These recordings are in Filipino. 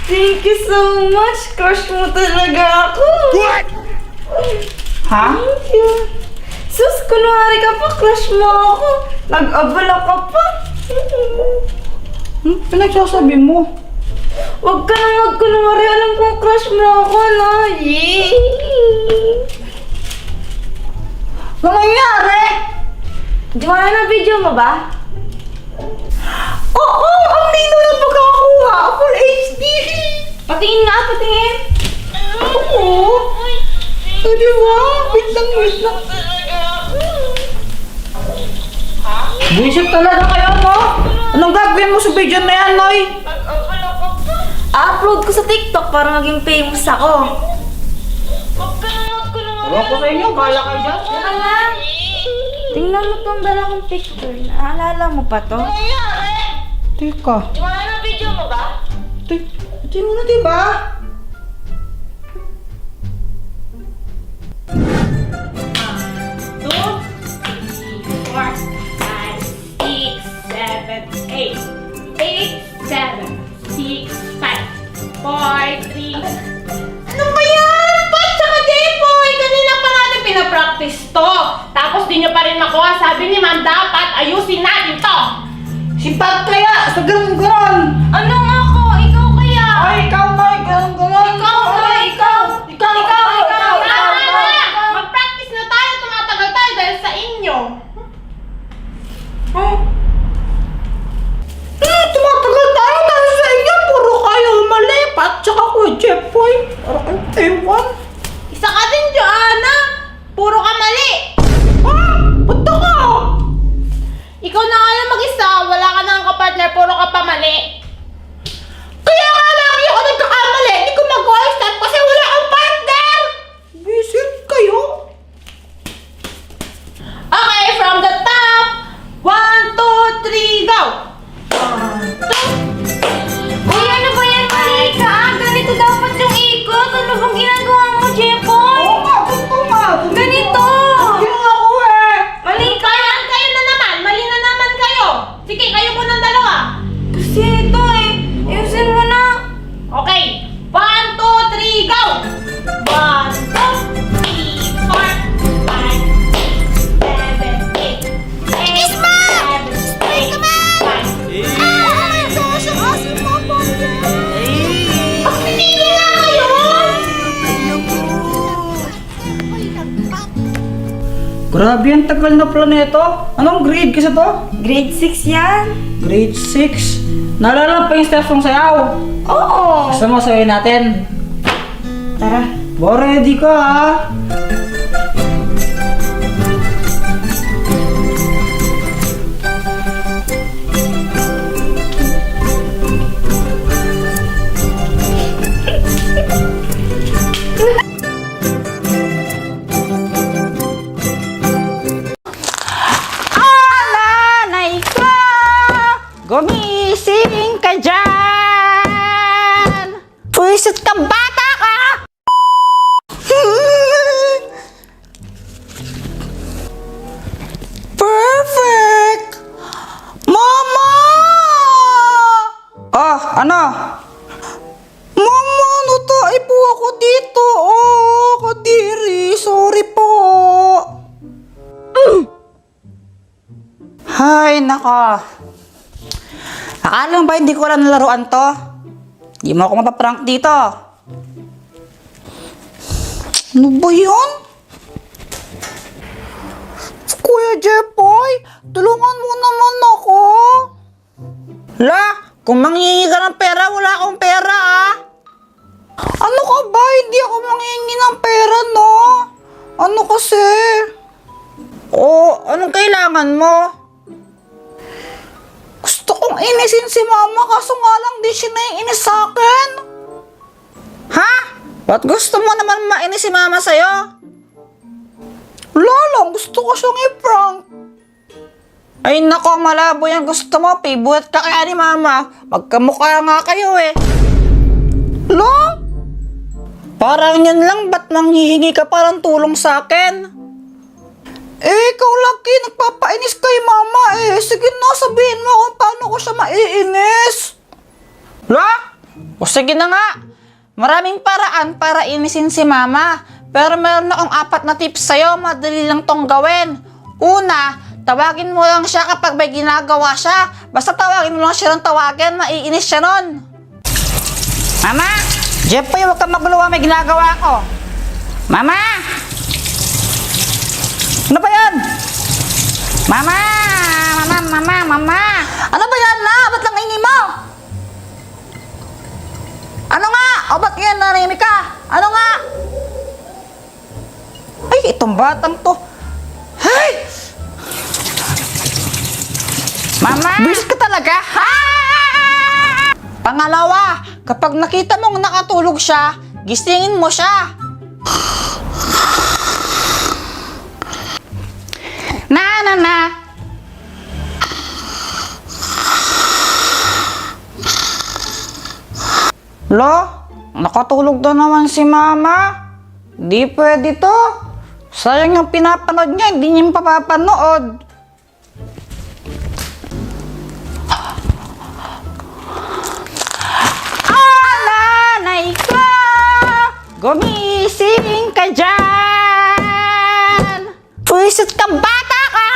Thank you so much. Crush mo talaga ako. What? Ha? Thank you. Sus, kunwari ka pa, crush mo ako. Nag-abala ka pa. Pinagsasabi mo? Huwag ka na magkunwari. Alam kong crush mo ako, no? Yay! Ano nangyari? Joanna, na video mo ba? Oo! Ang lino na pagkakakuha! Full HD! Patingin nga, patingin. Oo! Di ba? Wait lang, wait lang. Buisit talaga kayo mo! Anong gagawin mo sa video na yan, Noy? upload ko sa TikTok para maging famous ako. Ewan ko sa inyo, bahala kayo dyan. Teka lang. Tingnan mo tong dala kong picture. Naalala mo pa to? Teka. Joanna, na video mo ba? Hindi mo na, diba? Ano ba yan? Pat, tsaka Jepoy! Kanina pa natin pinapractice to. Tapos di nyo pa rin makuha. Sabi ni Ma'am, dapat ayusin natin to. Si Pat kaya! Sa ganun-ganon! Ano nga ako? Ikaw kaya? Ay, ikaw, Noy! Ganun-ganon! Ikaw na! Ikaw! Ikaw! Tama na! Mag-practice na tayo. Tumatagal tayo dahil sa inyo. Tumatagal tayo dahil sa inyo! Puro kayo mali! Pat, tsaka ko, Jepoy! Parang ang ewan! Isa ka din, Joanna. Puro ka mali. Ba't ka? Ikaw na nga lang mag-isa. Wala ka nang kapartner. Puro ka pa mali. Kaya nga lagi ako nagkakamali! Hindi ko mag-voice type kasi wala akong partner! Visit kayo? Okay, from the top. 1, 2, 3, go! Uy, ano ba yan, Marika? Ganito dapat yung ikot. Ano bang ginagawa mo, Jepoy? Oo nga, ganito nga! Ganito! Yung ako eh! Mali ka! Kayo na naman. Mali na naman kayo. Sige, kayo po ng dalawa. Kasi ito eh. Ayusin mo na. Okay. 1, 2, 3, go! 1, 2, 3, 4, 5, 6, 7, 8, 8, 7, 8, 9, 10. Pagpipili na kayo! Grabe ang tagal na planeto. Anong grade kasi to? Grade 6 yan. Grade 6. Naalala pa yung steps ng sayaw. Oo. Gusto mo sayaw natin? Tara. Bo, ready ka ha? Nanay ko! Gumising ka dyan! Puwisit ka, bata ka! Perfect! Mama! Ano? Mama, natay po ako dito. Kadiri. Sorry po. Hay, nako. Akala mo ba hindi ko alam na laruan to? Hindi mo ako mapaprank dito. Ano ba yun? Kuya Jepoy, tulungan mo naman ako. La, kung manghihingi ka ng pera, wala akong pera ah. Ano ka ba? Hindi ako manghihingi ng pera, no? Ano kasi? Anong kailangan mo? Gusto kong inisin si mama kaso nga lang di siya naiinis sa akin. Ha? Ba't gusto mo naman mainis si mama sa'yo? Wala lang, gusto ko siyang i-prank. Ay nako, malabo yung gusto mo. Favorite ka kaya ni mama. Magkamukha nga kayo eh. Lo? Parang yan lang, ba't nanghihingi ka parang tulong sa akin? Ikaw lagi, nagpapainis kay mama eh. Sige na, sabihin mo kung paano ko siya maiinis. La? O sige na nga. Maraming paraan para inisin si mama. Pero meron akong 4 na tips sa'yo. Madali lang tong gawin. Una, tawagin mo lang siya kapag may ginagawa siya. Basta tawagin mo lang siya ng tawagin, maiinis siya nun. Mama! Jeffoy, huwag kang maguluwa, may ginagawa ko. Mama! Ano ba yan? Mama! Mama! Ano ba yan, na? Ba't lang ingay mo? Ano nga? O ba't yan, nanahimik ka? Ano nga? Ay, itong batang to. Ay! Mama! Bisit ka talaga, ha? Pangalawa, kapag nakita mong nakatulog siya, gisingin mo siya. Na. Lo, nakatulog na naman si mama. Di pwede to. Sayang yung pinapanood niya, hindi niya papapanood. Nanay ko, gumising ka dyan. Puwisit kang bata ka.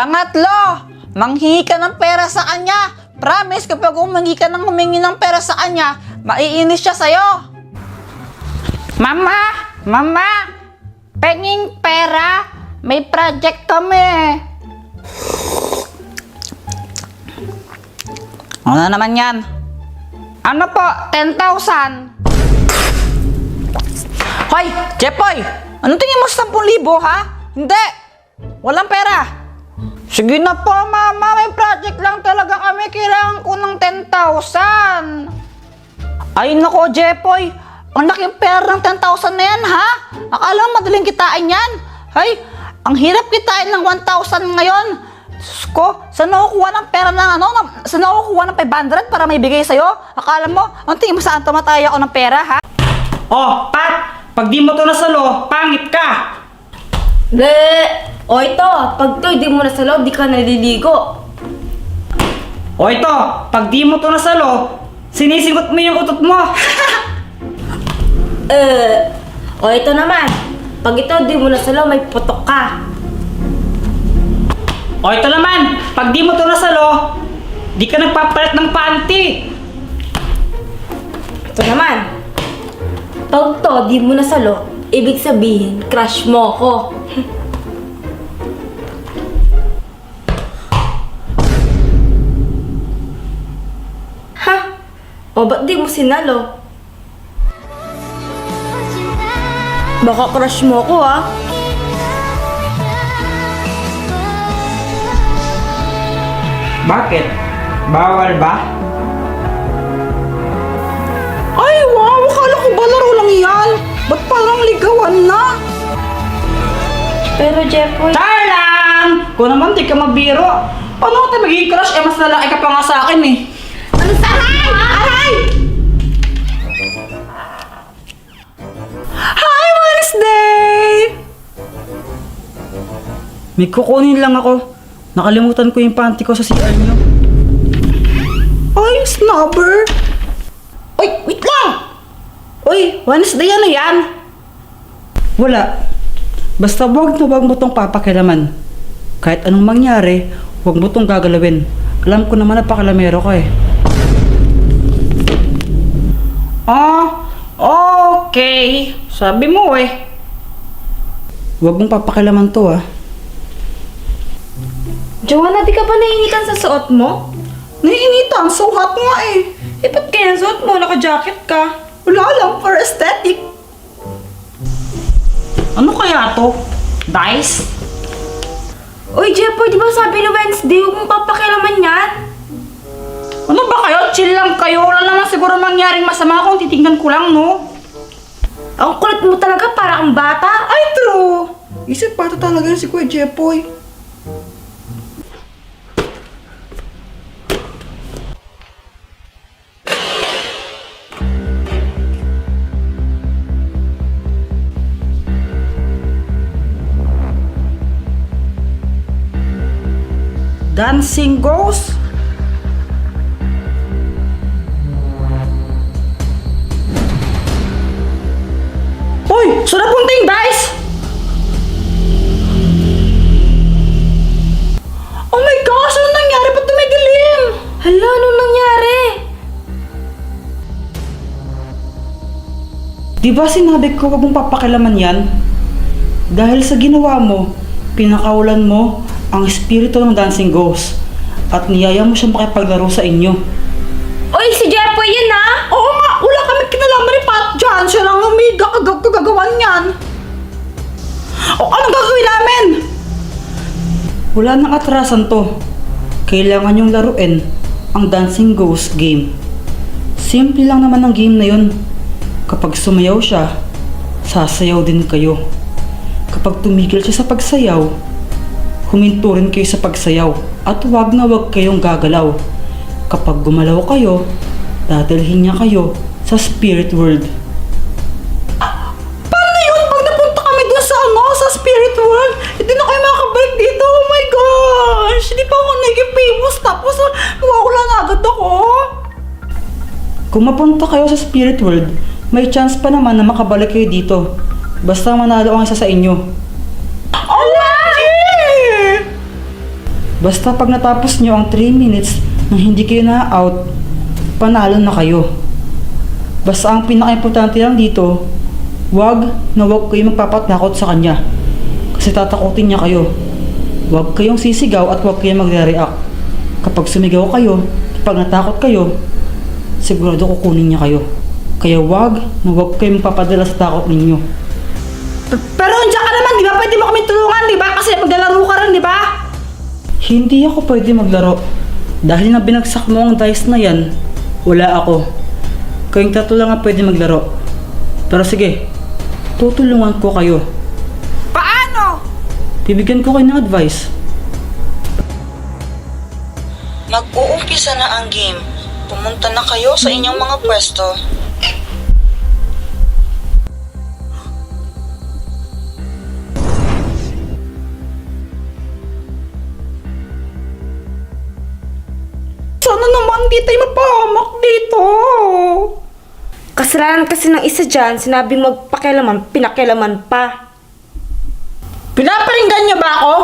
Pangatlo, manghingi ka ng pera sa kanya. Promise, kapag humingi ka humingi ng pera sa kanya, maiinis siya sa'yo. Mama, penging pera, may project kami. Ano naman yan? Ano po? 10,000. Hoy, Jeffoy! Anong tingin mo sa 10,000, ha? Hindi! Walang pera! Sige na po, mama. May project lang talaga kami. Kailangan ko ng 10,000. Ay, nako, Jeffoy. Ang laking pera ng 10,000 na yan, ha? Akala mo madaling kitain yan? Hay, ang hirap kitain ng 1,000 ngayon. Diyos ko, saan nakukuha ng pera ng saan nakukuha ng 500 para may bigay sa'yo? Akala mo, ang tingin mo saan tumataya ako ng pera, ha? Oh, Pat! Pag di mo to nasalo, pangit ka! O ito, pag to hindi mo nasalo, di ka naliligo. O ito, pag di mo to nasalo, sinisigot mo yung utot mo! O ito naman, pag ito di mo nasalo, may putok ka. O ito naman, pag di mo to nasalo, di ka nagpapalit ng panty! Ito naman, pag to di mo nasalo, ibig sabihin, crush mo ko. Ha? O ba't di mo sinalo? Baka crush mo ko, ha? Bakit? Bawal ba? Ay, wow! Akala ko ba laro lang yan? Ba't parang ligawan na? Pero Jeffoy, Darlang! Kung naman di ka mabiro, paano ka magiging crush? Eh, mas lalaki ka pa nga sa akin eh. ano sa aray? Hi, Wednesday! May kukunin lang ako. Nakalimutan ko yung panty ko sa CR nyo. Ay, snobber! Uy, wait lang! Uy, Wednesday, ano yan? Wala. Basta wag mo tong papakilaman. Kahit anong mangyari, wag mo tong gagalawin. Alam ko naman na pakalamero ka eh. Okay. Sabi mo eh. Wag mong papakilaman to ah. Joanna, di ka ba nainitan sa suot mo? Naiinitan, so hot nga eh. Eh, ba't kaya suot mo? Naka-jacket ka. Wala lang, for aesthetic. Ano kaya to? Dice? Uy, Jeffoy, di ba sabi ni Wednesday, huwag mong papakialaman yan? Ano ba kayo? Chill lang kayo. Wala naman siguro mangyaring masama kung titignan ko lang, no? Ang kulit mo talaga, para kang bata. Ay, true. Isip bata talaga yun si Kuya Jeffoy. Dancing Ghost? Saan napunta yung dice? Oh my gosh! Ano nangyari? Ba't dumidilim? Hala, anong nangyari? Di ba sinabi ko wag mong papakilaman yan? Dahil sa ginawa mo, pinakawalan mo ang espiritu ng dancing ghost at niyaya mo siya makipaglaro sa inyo. Uy, si Jepoy yun ah! Oo nga! Wala kami kinalaman ni Pat dyan! Siya lang ang may gagawan yan! O anong gagawin namin? Wala nang atrasan to. Kailangan yung laruin ang dancing ghost game. Simple lang naman ang game na yun. Kapag sumayaw siya, sasayaw din kayo. Kapag tumigil siya sa pagsayaw, huminto rin kayo sa pagsayaw at wag na wag kayong gagalaw. Kapag gumalaw kayo, dadalhin niya kayo sa spirit world. Paano yun? Pag napunta kami dun sa sa spirit world, hindi na kayo makakabalik dito. Oh my gosh! Hindi pa ako naging famous tapos mawawala na agad ako. Kung mapunta kayo sa spirit world, may chance pa naman na makabalik kayo dito. Basta manalo ang isa sa inyo. OMG! Basta pag natapos nyo ang 3 minutes nang hindi kayo na-out, panalo na kayo. Basta ang pinaka-importante lang dito, wag na wag kayo magpapatakot sa kanya. Kasi tatakotin niya kayo. Wag kayong sisigaw at wag kayong magre-react. Kapag sumigaw kayo, kapag natakot kayo, sigurado kukunin niya kayo. Kaya wag na wag kayong magpapadala sa takot ninyo. Pero andiyan ka naman, di ba? Pwede mo kami tulungan, di ba? Kasi maglalaro ka rin, di ba? Hindi ako pwede maglaro. Dahil na binagsak mo ang dice na yan, wala ako. Kayong tatlo lang ang pwede maglaro. Pero sige, tutulungan ko kayo. Paano? Bibigyan ko kayo ng advice. Mag-uumpisa na ang game. Pumunta na kayo sa inyong mga pwesto. Sana naman di tayo mapahamak dito. Kasalanan kasi ng isa dyan, sinabi magpakialaman, pinakialaman pa. Pinaparinggan niyo ba ako?